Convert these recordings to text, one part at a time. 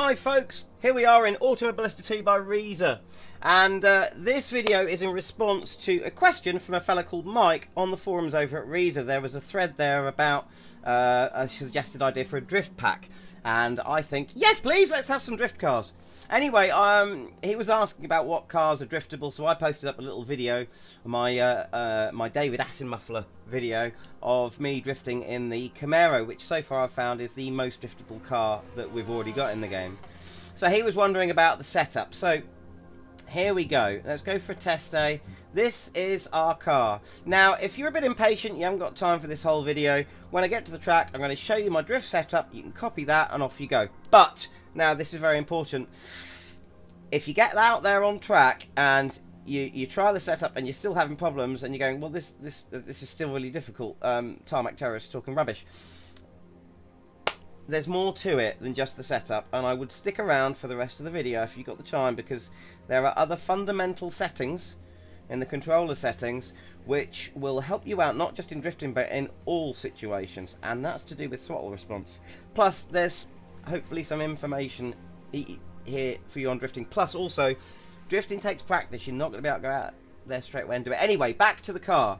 Hi folks, here we are in Automobilista 2 by Reeza, and this video is in response to a question from a fella called Mike on the forums over at Reeza. There was a thread there about a suggested idea for a drift pack, and I think, yes please, let's have some drift cars. Anyway, he was asking about what cars are driftable, so I posted up a little video, my David Attenmuffler video of me drifting in the Camaro, which so far I've found is the most driftable car that we've already got in the game. So he was wondering about the setup. So here we go. Let's go for a test day. This is our car. Now, if you're a bit impatient, you haven't got time for this whole video, when I get to the track, I'm going to show you my drift setup. You can copy that and off you go. But now, this is very important. If you get out there on track and you try the setup and you're still having problems and you're going, well, this is still really difficult, Tarmac Terrorist talking rubbish. There's more to it than just the setup, and I would stick around for the rest of the video if you've got the time, because there are other fundamental settings in the controller settings which will help you out, not just in drifting but in all situations, and that's to do with throttle response. Plus, there's hopefully some information here for you on drifting. Plus, also, drifting takes practice. You're not going to be able to go out there straight away and do it. Anyway, back to the car.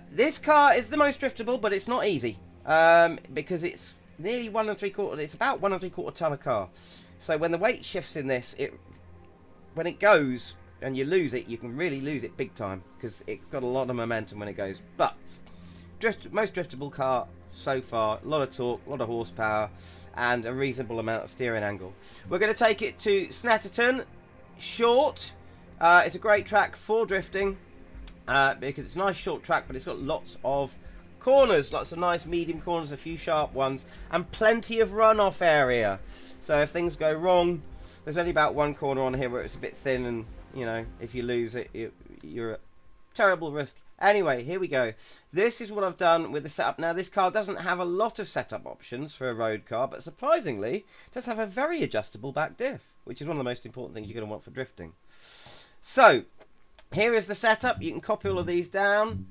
This car is the most driftable, but it's not easy, because it's nearly 1 3/4. It's about 1 3/4 ton of car. So when the weight shifts in this, when it goes and you lose it, you can really lose it big time, because it's got a lot of momentum when it goes. But most driftable car so far. A lot of torque, a lot of horsepower, and a reasonable amount of steering angle. We're going to take it to Snetterton Short. It's a great track for drifting, because it's a nice short track, but it's got lots of corners, lots of nice medium corners, a few sharp ones, and plenty of runoff area. So if things go wrong, there's only about one corner on here where it's a bit thin, and you know, if you lose it, you're at terrible risk. Anyway, here we go. This is what I've done with the setup. Now, this car doesn't have a lot of setup options for a road car, but surprisingly, it does have a very adjustable back diff, which is one of the most important things you're going to want for drifting. So, here is the setup. You can copy all of these down.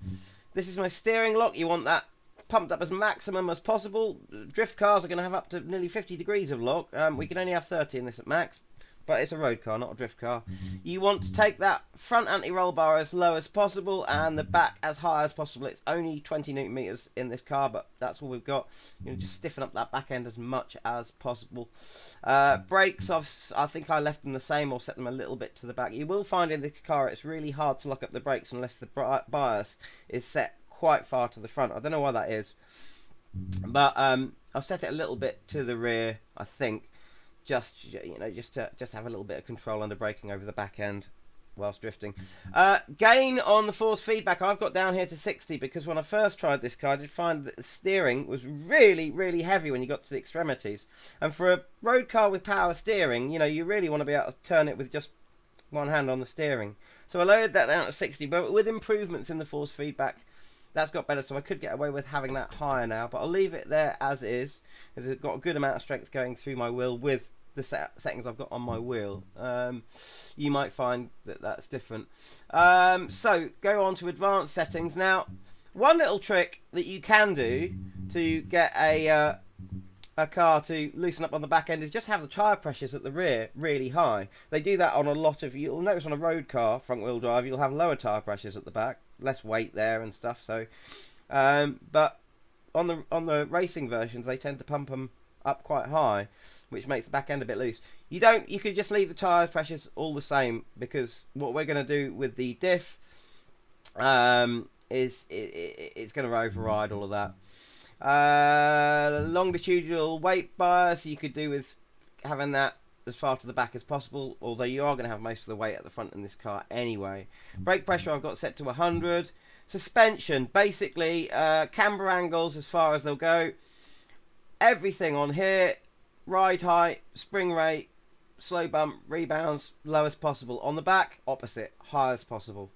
This is my steering lock. You want that pumped up as maximum as possible. Drift cars are going to have up to nearly 50 degrees of lock. We can only have 30 in this at max, but it's a road car, not a drift car. You want to take that front anti-roll bar as low as possible and the back as high as possible. It's only 20 Newton meters in this car, but that's all we've got. You know, just stiffen up that back end as much as possible. Brakes, I think I left them the same or set them a little bit to the back. You will find in this car it's really hard to lock up the brakes unless the bias is set quite far to the front. I don't know why that is, but I've set it a little bit to the rear, I think. Just to have a little bit of control under braking over the back end whilst drifting. Gain on the force feedback I've got down here to 60, because when I first tried this car I did find that the steering was really heavy when you got to the extremities, and for a road car with power steering, you know, you really want to be able to turn it with just one hand on the steering. So I lowered that down to 60, but with improvements in the force feedback that's got better, so I could get away with having that higher now, but I'll leave it there as is, because it's got a good amount of strength going through my wheel with the settings I've got on my wheel. You might find that that's different. So go on to advanced settings. Now, one little trick that you can do to get a car to loosen up on the back end is just have the tyre pressures at the rear really high. They do that on a lot of, you'll notice on a road car, front wheel drive, you'll have lower tyre pressures at the back, less weight there and stuff. So, but on the racing versions, they tend to pump them up quite high, which makes the back end a bit loose. You could just leave the tyre pressures all the same, because what we're going to do with the diff is it's going to override all of that. Longitudinal weight bias you could do with having that as far to the back as possible, although you are going to have most of the weight at the front in this car anyway. Brake pressure I've got set to 100. Suspension, basically camber angles as far as they'll go. Everything on here, ride height, spring rate, slow bump, rebounds, low as possible. On the back, opposite, high as possible.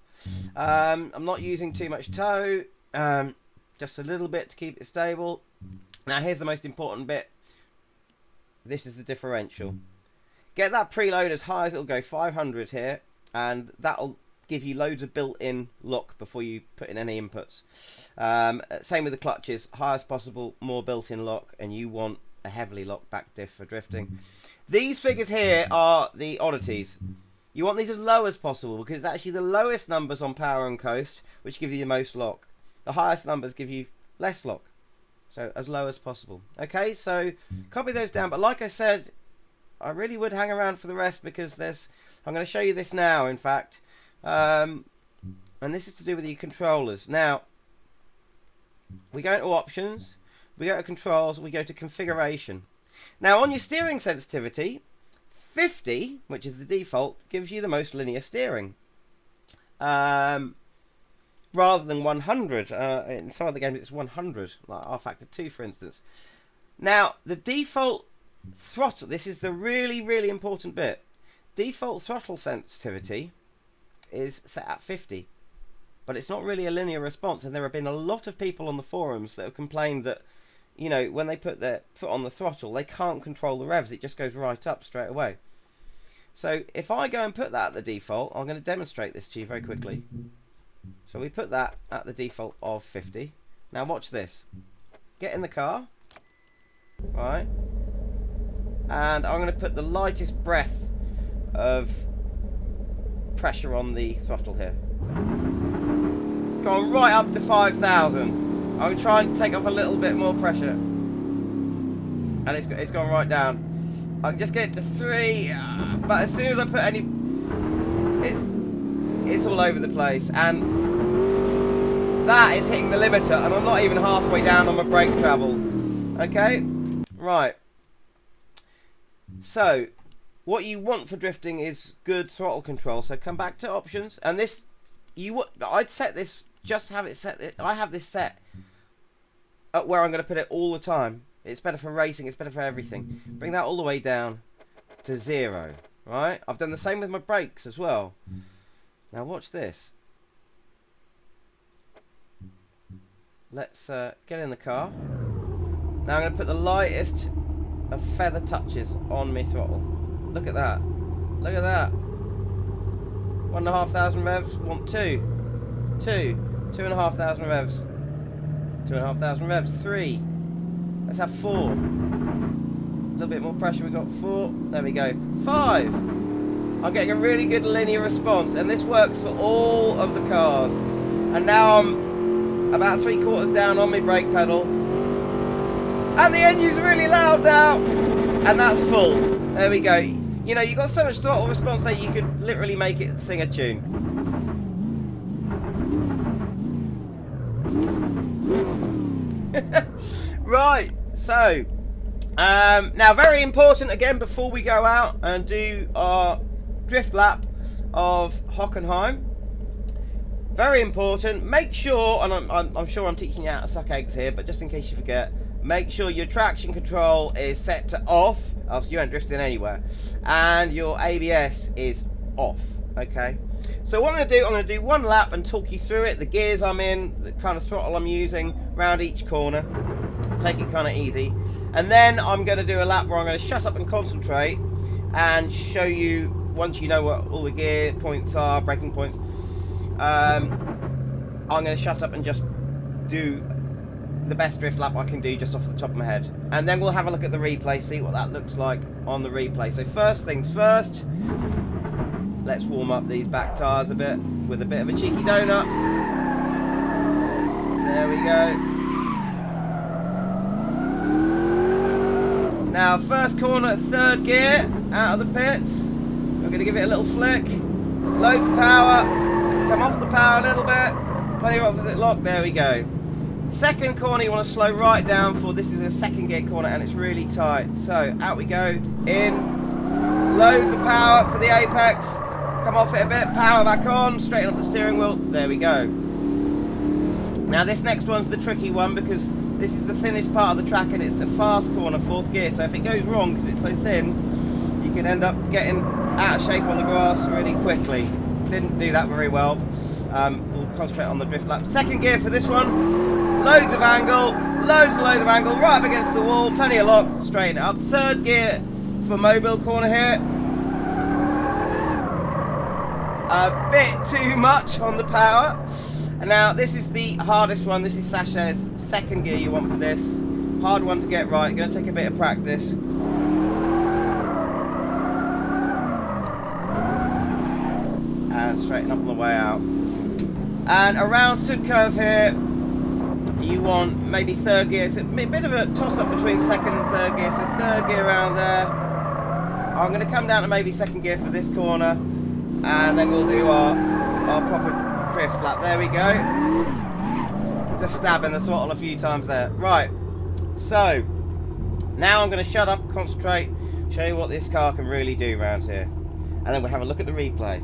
I'm not using too much toe, just a little bit to keep it stable. Now here's the most important bit. This is the differential. Get that preload as high as it'll go, 500 here, and that'll give you loads of built-in lock before you put in any inputs. Same with the clutches, high as possible, more built-in lock, and you want a heavily locked back diff for drifting. These figures here are the oddities. You want these as low as possible because it's actually the lowest numbers on power and coast which give you the most lock. The highest numbers give you less lock. So as low as possible. Okay, so copy those down. But like I said, I really would hang around for the rest because I'm going to show you this now, in fact. And this is to do with the controllers. Now, we go into options, we go to controls, we go to configuration. Now on your steering sensitivity, 50, which is the default, gives you the most linear steering. Rather than 100. In some other games it's 100, like R-Factor 2 for instance. Now, the default throttle, this is the really, really important bit. Default throttle sensitivity is set at 50. But it's not really a linear response, and there have been a lot of people on the forums that have complained that, you know, when they put their foot on the throttle, they can't control the revs. It just goes right up straight away. So if I go and put that at the default, I'm going to demonstrate this to you very quickly. So we put that at the default of 50. Now watch this. Get in the car. Right. And I'm going to put the lightest breath of pressure on the throttle here. Gone right up to 5,000. I'm going to try and take off a little bit more pressure. And it's gone right down. I can just get it to 3, but as soon as I put any... It's all over the place. And that is hitting the limiter, and I'm not even halfway down on my brake travel. Okay? Right. So, what you want for drifting is good throttle control. So come back to options, and this... I'd set this... Just have it set. I have this set at where I'm going to put it all the time. It's better for racing. It's better for everything. Bring that all the way down to 0. Right? I've done the same with my brakes as well. Now watch this. Let's get in the car. Now I'm going to put the lightest of feather touches on my throttle. Look at that. Look at that. 1,500 revs. Want 2. 2,500 revs. 2,500 revs. 3. Let's have 4. A little bit more pressure. We got 4. There we go. 5. I'm getting a really good linear response, and this works for all of the cars. And now I'm about 3/4 down on my brake pedal, and the engine's really loud now, and that's full. There we go. You know, you got so much throttle response that you could literally make it sing a tune. Right, so now very important again before we go out and do our drift lap of Hockenheim. Very important, make sure, and I'm sure I'm teaching you how to suck eggs here, but just in case you forget, make sure your traction control is set to off, else you ain't drifting anywhere, and your ABS is off. Okay, so what I'm going to do one lap and talk you through it, the gears I'm in, the kind of throttle I'm using around each corner, take it kind of easy, and then I'm going to do a lap where I'm going to shut up and concentrate and show you, once you know what all the gear points are, braking points, I'm going to shut up and just do the best drift lap I can do just off the top of my head, and then we'll have a look at the replay, see what that looks like on the replay. So first things first, let's warm up these back tyres a bit with a bit of a cheeky donut. There we go. Now first corner, 3rd gear, out of the pits. We're going to give it a little flick. Loads of power. Come off the power a little bit. Plenty of opposite lock. There we go. Second corner, you want to slow right down for, this is a 2nd gear corner and it's really tight. So out we go. In. Loads of power for the apex. Come off it a bit. Power back on. Straighten up the steering wheel. There we go. Now this next one's the tricky one because this is the thinnest part of the track and it's a fast corner, 4th gear. So if it goes wrong because it's so thin, you can end up getting out of shape on the grass really quickly. Didn't do that very well. We'll concentrate on the drift lap. 2nd gear for this one. Loads of angle. Loads and loads of angle. Right up against the wall. Plenty of lock. Straighten it up. 3rd gear for mobile corner here. A bit too much on the power. And now this is the hardest one. This is Sachet's 2nd gear you want for this. Hard one to get right. Going to take a bit of practice. straighten up on the way out. And around Sud Curve here, you want maybe third gear. It's a bit of a toss-up between second and third gear. So third gear around there. I'm going to come down to maybe second gear for this corner. And then we'll do our proper drift lap. There we go. Just stabbing the throttle a few times there. Right. So, now I'm going to shut up, concentrate, show you what this car can really do around here. And then we'll have a look at the replay.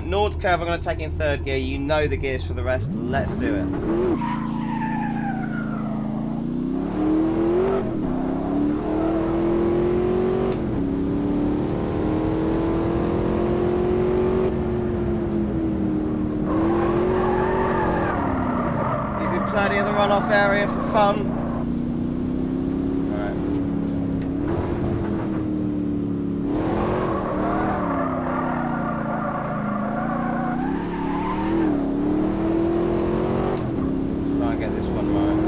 Nord's Curve I'm going to take in third gear. You know the gears for the rest. Let's do it. Plenty of the runoff area for fun. Right. Let's try and get this one right.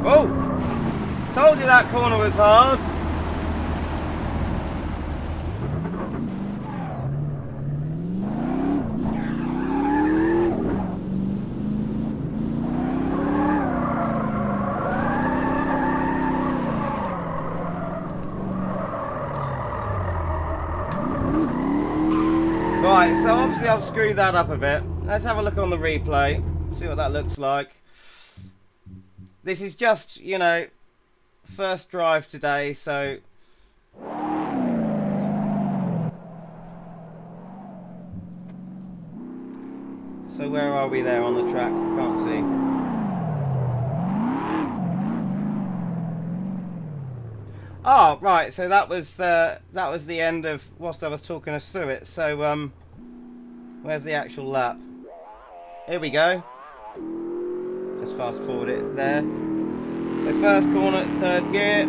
Oh! Told you that corner was hard. Right, so obviously I've screwed that up a bit. Let's have a look on the replay, see what that looks like. This is just, you know, first drive today, so... So where are we there on the track? I can't see. Oh, right, so that was the end of whilst I was talking us through it. So, where's the actual lap? Here we go. Just fast forward it there. So first corner, third gear.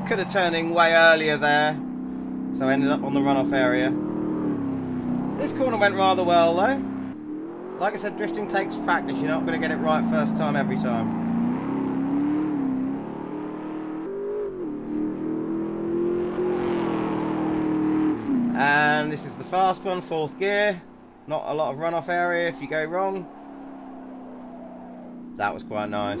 Could have turned in way earlier there, so I ended up on the runoff area. This corner went rather well though. Like I said, drifting takes practice. You're not going to get it right first time every time. And this is the fast one, fourth gear. Not a lot of runoff area if you go wrong. That was quite nice.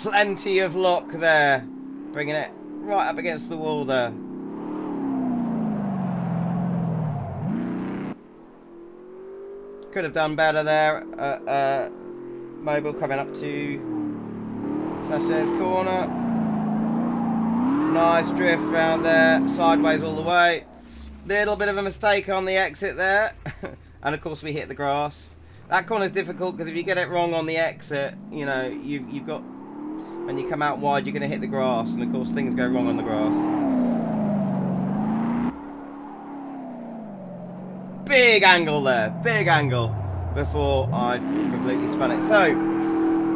Plenty of lock there. Bringing it right up against the wall there. Could have done better there. Mobile coming up to Sachet's corner. Nice drift round there, sideways all the way. Little bit of a mistake on the exit there. And of course we hit the grass. That corner's difficult because if you get it wrong on the exit, you know, you've got, when you come out wide, you're going to hit the grass. And of course things go wrong on the grass. Big angle there, big angle before I completely spun it. So,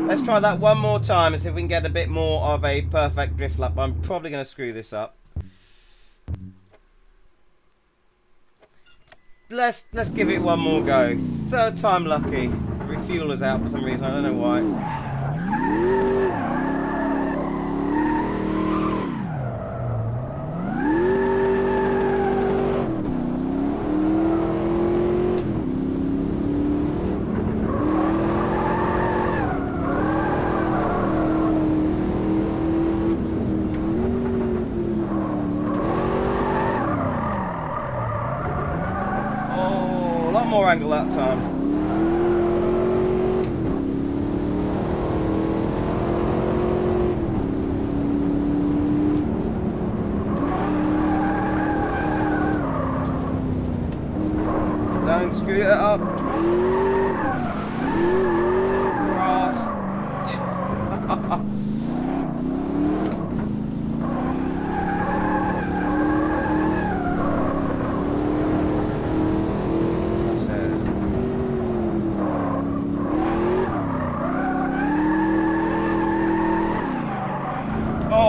let's try that one more time and see if we can get a bit more of a perfect drift lap. I'm probably going to screw this up. Let's give it one more go. Third time lucky. The refueler's out for some reason, I don't know why. More angle that time. Don't screw it up.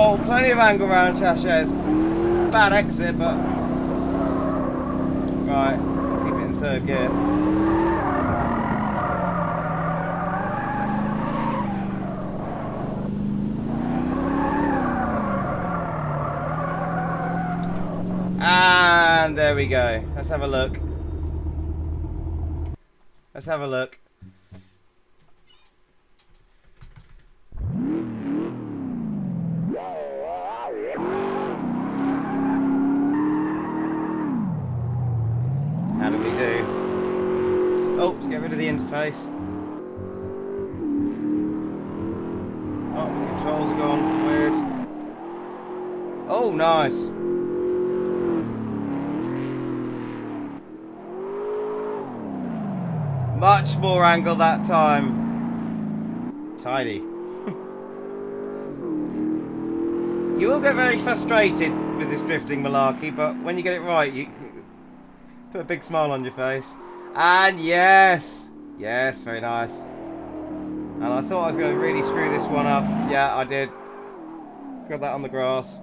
Oh, plenty of angle round Chashez. Bad exit, but... Right, keep it in third gear. And there we go. Let's have a look. Let's have a look. How do we do? Oh, let's get rid of the interface. Oh, the controls are gone. Weird. Oh, nice. Much more angle that time. Tidy. You will get very frustrated with this drifting malarkey, but when you get it right, you put a big smile on your face. And yes! Yes, very nice. And I thought I was going to really screw this one up. Yeah, I did. Got that on the grass.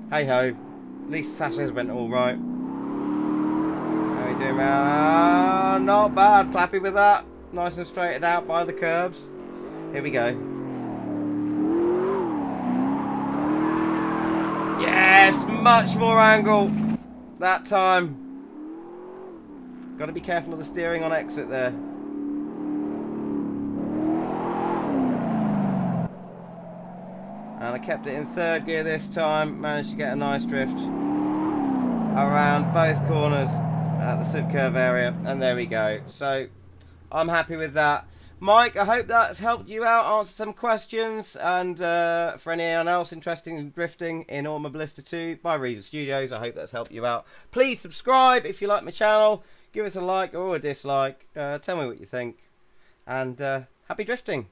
Hey ho. At least Sasha's went alright. How are you doing, man? Not bad. Clappy with that. Nice and straightened out by the curbs. Here we go. Yes! Much more angle that time. Got to be careful of the steering on exit there. And I kept it in third gear this time. Managed to get a nice drift around both corners at the slip curve area. And there we go. So I'm happy with that. Mike, I hope that's helped you out, answer some questions. And for anyone else interested in drifting in Automobilista 2 by Reason Studios, I hope that's helped you out. Please subscribe if you like my channel. Give us a like or a dislike. Tell me what you think. And happy drifting.